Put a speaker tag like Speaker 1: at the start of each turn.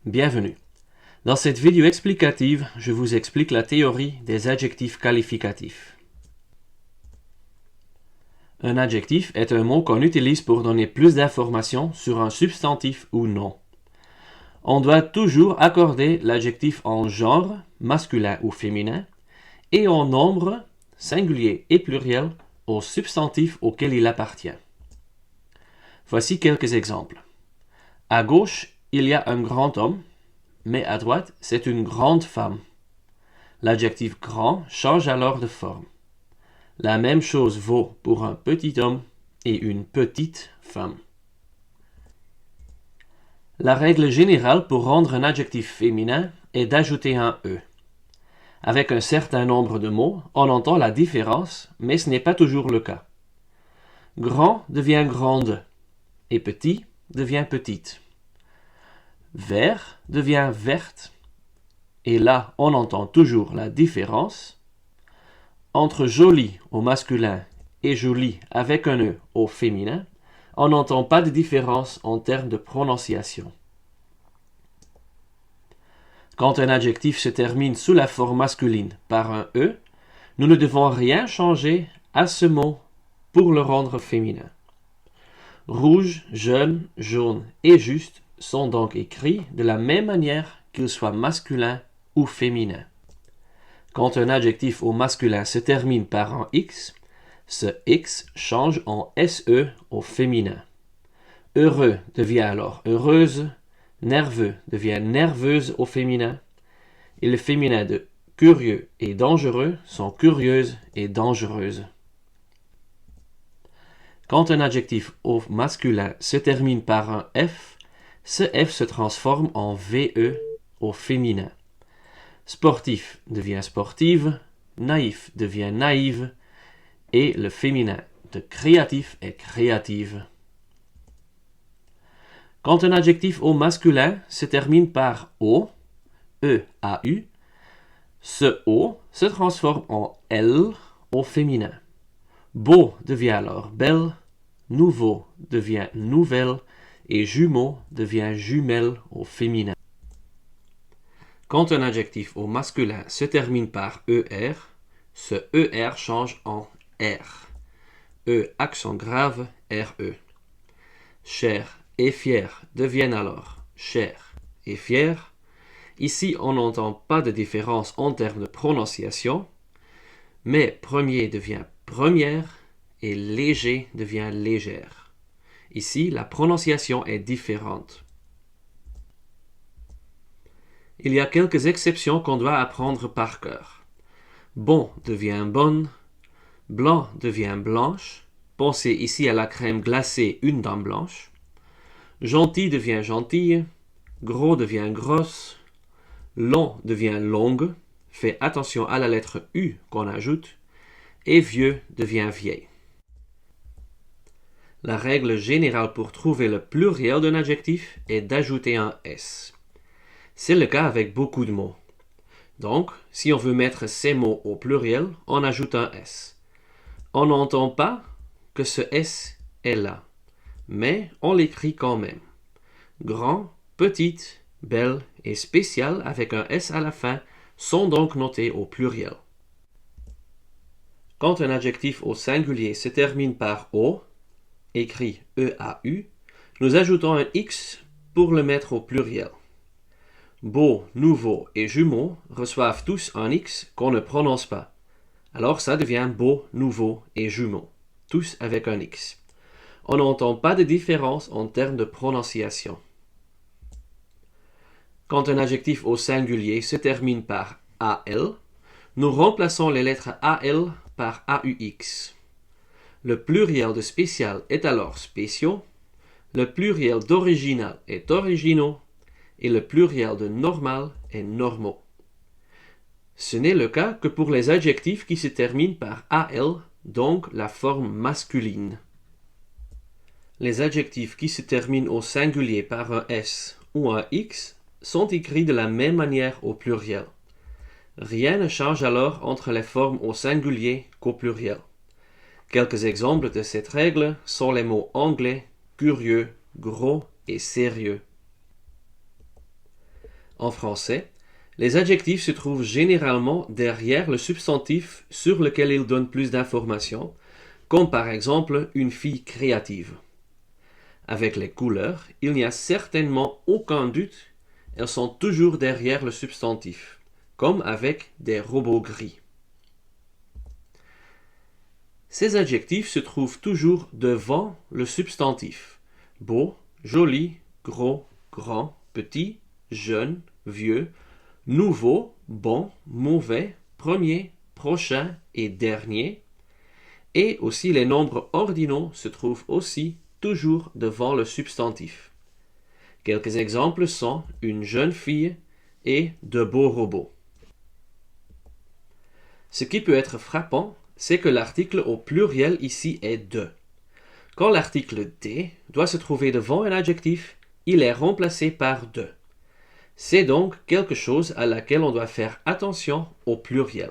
Speaker 1: Bienvenue. Dans cette vidéo explicative, je vous explique la théorie des adjectifs qualificatifs. Un adjectif est un mot qu'on utilise pour donner plus d'informations sur un substantif ou nom. On doit toujours accorder l'adjectif en genre, masculin ou féminin, et en nombre, singulier et pluriel, au substantif auquel il appartient. Voici quelques exemples. À gauche, il y a un grand homme, mais à droite, c'est une grande femme. L'adjectif grand change alors de forme. La même chose vaut pour un petit homme et une petite femme. La règle générale pour rendre un adjectif féminin est d'ajouter un E. Avec un certain nombre de mots, on entend la différence, mais ce n'est pas toujours le cas. Grand devient grande et petit devient petite. Vert devient verte, et là on entend toujours la différence. Entre joli au masculin et joli avec un E au féminin, on n'entend pas de différence en termes de prononciation. Quand un adjectif se termine sous la forme masculine par un E, nous ne devons rien changer à ce mot pour le rendre féminin. Rouge, jeune, jaune et juste sont donc écrits de la même manière qu'ils soient masculins ou féminins. Quand un adjectif au masculin se termine par un X, ce X change en SE au féminin. Heureux devient alors heureuse, nerveux devient nerveuse au féminin, et le féminin de curieux et dangereux sont curieuses et dangereuses. Quand un adjectif au masculin se termine par un F, ce F se transforme en VE au féminin. Sportif devient sportive, naïf devient naïve, et le féminin de créatif est créative. Quand un adjectif au masculin se termine par O, E-A-U, ce O se transforme en L au féminin. Beau devient alors belle, nouveau devient nouvelle, et jumeau devient jumelle au féminin. Quand un adjectif au masculin se termine par ER, ce ER change en R. E accent grave, RE. Cher et fier deviennent alors cher et fier. Ici, on n'entend pas de différence en termes de prononciation, mais premier devient première et léger devient légère. Ici, la prononciation est différente. Il y a quelques exceptions qu'on doit apprendre par cœur. Bon devient bonne, blanc devient blanche, pensez ici à la crème glacée une dent blanche. Gentil devient gentille, gros devient grosse, long devient longue, fais attention à la lettre U qu'on ajoute, et vieux devient vieille. La règle générale pour trouver le pluriel d'un adjectif est d'ajouter un S. C'est le cas avec beaucoup de mots. Donc, si on veut mettre ces mots au pluriel, on ajoute un S. On n'entend pas que ce S est là, mais on l'écrit quand même. Grand, petite, belle et spécial avec un S à la fin sont donc notés au pluriel. Quand un adjectif au singulier se termine par O, écrit E-A-U, nous ajoutons un X pour le mettre au pluriel. Beau, nouveau et jumeau reçoivent tous un X qu'on ne prononce pas. Alors ça devient beau, nouveau et jumeau, tous avec un X. On n'entend pas de différence en termes de prononciation. Quand un adjectif au singulier se termine par AL, nous remplaçons les lettres AL par AUX. Le pluriel de spécial est alors spéciaux, le pluriel d'original est originaux, et le pluriel de normal est normaux. Ce n'est le cas que pour les adjectifs qui se terminent par AL, donc la forme masculine. Les adjectifs qui se terminent au singulier par un S ou un X sont écrits de la même manière au pluriel. Rien ne change alors entre les formes au singulier qu'au pluriel. Quelques exemples de cette règle sont les mots anglais, curieux, gros et sérieux. En français, les adjectifs se trouvent généralement derrière le substantif sur lequel ils donnent plus d'informations, comme par exemple une fille créative. Avec les couleurs, il n'y a certainement aucun doute, elles sont toujours derrière le substantif, comme avec des robots gris. Ces adjectifs se trouvent toujours devant le substantif. Beau, joli, gros, grand, petit, jeune, vieux, nouveau, bon, mauvais, premier, prochain et dernier. Et aussi les nombres ordinaux se trouvent aussi toujours devant le substantif. Quelques exemples sont une jeune fille et de beaux robots. Ce qui peut être frappant, c'est que l'article au pluriel ici est de. Quand l'article des doit se trouver devant un adjectif, il est remplacé par de. C'est donc quelque chose à laquelle on doit faire attention au pluriel.